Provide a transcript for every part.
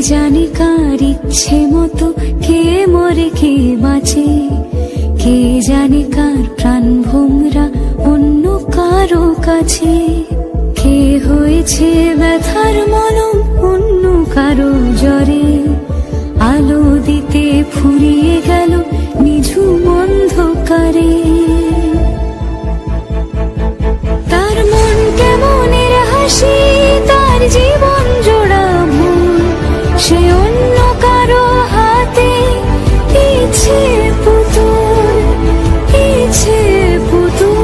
জানে কার ইচ্ছে মতো কে মরে কে বাঁচে, কে জানে কার প্রাণ ভোমরা অন্য কারো কাছে, কে হয়েছে ব্যথার মলম অন্য কারো জ্বরে, আলো দিতে ফুরিয়ে গেল নিঝুম অন্ধকারে। তার মন কেমনের হাসি, তার জীবন জোড়া ভুল, সে অন্য কারো হাতে ইচ্ছে পুতুল, ইচ্ছে পুতুল।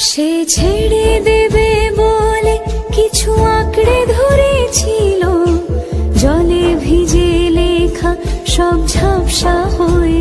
সে ছেড়ে দেবে বলে কিছু আঁকড়ে ধরেছিল, জলে ভিজে লেখা সব ঝাপসা হয়ে